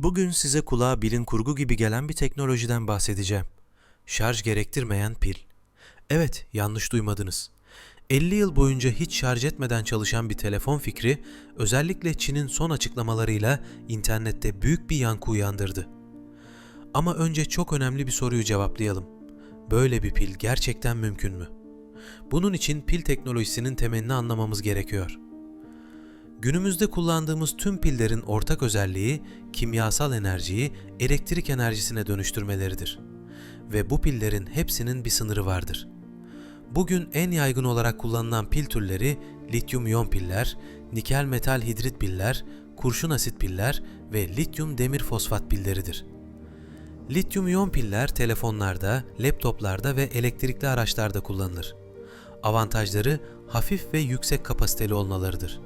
Bugün size kulağa bilim kurgu gibi gelen bir teknolojiden bahsedeceğim. Şarj gerektirmeyen pil. Evet, yanlış duymadınız. 50 yıl boyunca hiç şarj etmeden çalışan bir telefon fikri, özellikle Çin'in son açıklamalarıyla internette büyük bir yankı uyandırdı. Ama önce çok önemli bir soruyu cevaplayalım. Böyle bir pil gerçekten mümkün mü? Bunun için pil teknolojisinin temelini anlamamız gerekiyor. Günümüzde kullandığımız tüm pillerin ortak özelliği kimyasal enerjiyi elektrik enerjisine dönüştürmeleridir. Ve bu pillerin hepsinin bir sınırı vardır. Bugün en yaygın olarak kullanılan pil türleri lityum-iyon piller, nikel metal hidrit piller, kurşun asit piller ve lityum demir fosfat pilleridir. Lityum-iyon piller telefonlarda, laptoplarda ve elektrikli araçlarda kullanılır. Avantajları hafif ve yüksek kapasiteli olmalarıdır.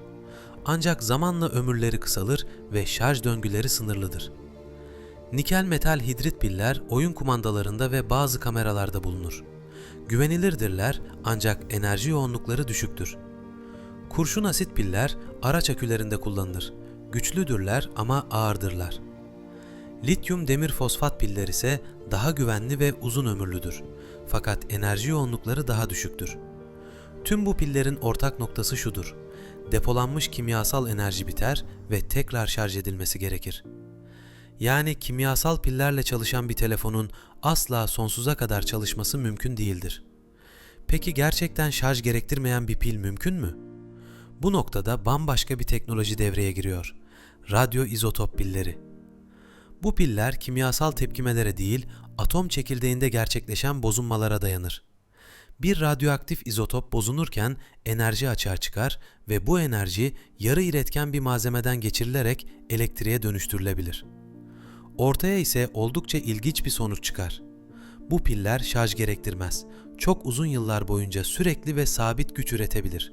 Ancak zamanla ömürleri kısalır ve şarj döngüleri sınırlıdır. Nikel metal hidrit piller oyun kumandalarında ve bazı kameralarda bulunur. Güvenilirdirler ancak enerji yoğunlukları düşüktür. Kurşun asit piller araç akülerinde kullanılır. Güçlüdürler ama ağırdırlar. Lityum demir fosfat piller ise daha güvenli ve uzun ömürlüdür. Fakat enerji yoğunlukları daha düşüktür. Tüm bu pillerin ortak noktası şudur: depolanmış kimyasal enerji biter ve tekrar şarj edilmesi gerekir. Yani kimyasal pillerle çalışan bir telefonun asla sonsuza kadar çalışması mümkün değildir. Peki gerçekten şarj gerektirmeyen bir pil mümkün mü? Bu noktada bambaşka bir teknoloji devreye giriyor: radyoizotop pilleri. Bu piller kimyasal tepkimelere değil, atom çekirdeğinde gerçekleşen bozulmalara dayanır. Bir radyoaktif izotop bozulurken enerji açığa çıkar ve bu enerji yarı iletken bir malzemeden geçirilerek elektriğe dönüştürülebilir. Ortaya ise oldukça ilginç bir sonuç çıkar. Bu piller şarj gerektirmez. Çok uzun yıllar boyunca sürekli ve sabit güç üretebilir.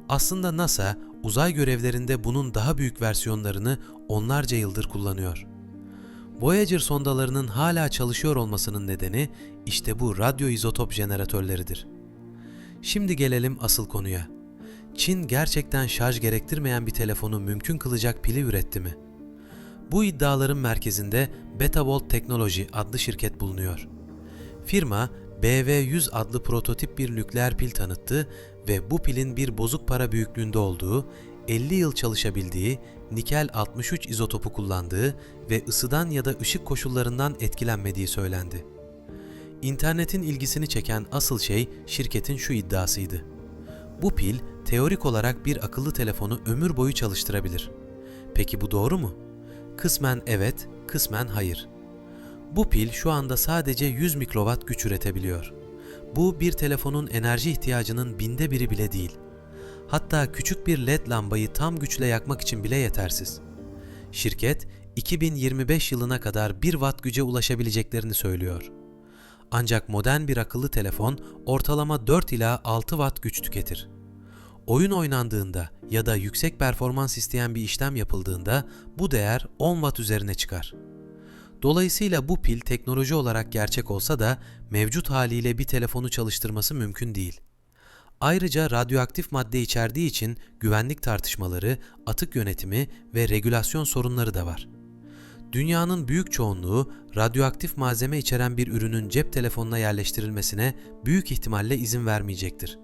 Aslında NASA uzay görevlerinde bunun daha büyük versiyonlarını onlarca yıldır kullanıyor. Voyager sondalarının hala çalışıyor olmasının nedeni işte bu radyoizotop jeneratörleridir. Şimdi gelelim asıl konuya. Çin gerçekten şarj gerektirmeyen bir telefonu mümkün kılacak pili üretti mi? Bu iddiaların merkezinde Betavolt Technology adlı şirket bulunuyor. Firma, BV100 adlı prototip bir nükleer pil tanıttı ve bu pilin bir bozuk para büyüklüğünde olduğu, 50 yıl çalışabildiği, nikel 63 izotopu kullandığı ve ısıdan ya da ışık koşullarından etkilenmediği söylendi. İnternetin ilgisini çeken asıl şey şirketin şu iddiasıydı: bu pil teorik olarak bir akıllı telefonu ömür boyu çalıştırabilir. Peki bu doğru mu? Kısmen evet, kısmen hayır. Bu pil şu anda sadece 100 mikrowatt güç üretebiliyor. Bu bir telefonun enerji ihtiyacının binde biri bile değil. Hatta küçük bir led lambayı tam güçle yakmak için bile yetersiz. Şirket, 2025 yılına kadar 1 watt güce ulaşabileceklerini söylüyor. Ancak modern bir akıllı telefon ortalama 4 ila 6 watt güç tüketir. Oyun oynandığında ya da yüksek performans isteyen bir işlem yapıldığında bu değer 10 watt üzerine çıkar. Dolayısıyla bu pil teknoloji olarak gerçek olsa da mevcut haliyle bir telefonu çalıştırması mümkün değil. Ayrıca radyoaktif madde içerdiği için güvenlik tartışmaları, atık yönetimi ve regülasyon sorunları da var. Dünyanın büyük çoğunluğu radyoaktif malzeme içeren bir ürünün cep telefonuna yerleştirilmesine büyük ihtimalle izin vermeyecektir.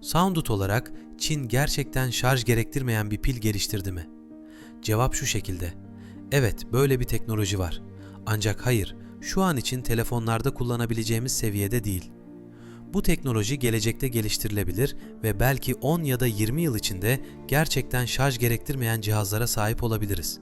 Soundut olarak Çin gerçekten şarj gerektirmeyen bir pil geliştirdi mi? Cevap şu şekilde: evet, böyle bir teknoloji var. Ancak hayır, şu an için telefonlarda kullanabileceğimiz seviyede değil. Bu teknoloji gelecekte geliştirilebilir ve belki 10 ya da 20 yıl içinde gerçekten şarj gerektirmeyen cihazlara sahip olabiliriz.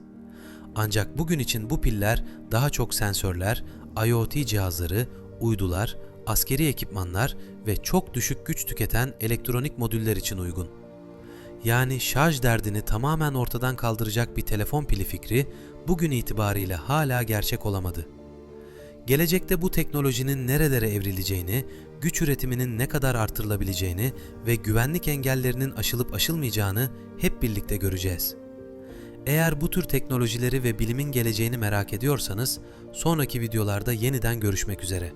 Ancak bugün için bu piller daha çok sensörler, IoT cihazları, uydular, askeri ekipmanlar ve çok düşük güç tüketen elektronik modüller için uygun. Yani şarj derdini tamamen ortadan kaldıracak bir telefon pili fikri bugün itibariyle hala gerçek olamadı. Gelecekte bu teknolojinin nerelere evrileceğini, güç üretiminin ne kadar artırılabileceğini ve güvenlik engellerinin aşılıp aşılmayacağını hep birlikte göreceğiz. Eğer bu tür teknolojileri ve bilimin geleceğini merak ediyorsanız, sonraki videolarda yeniden görüşmek üzere.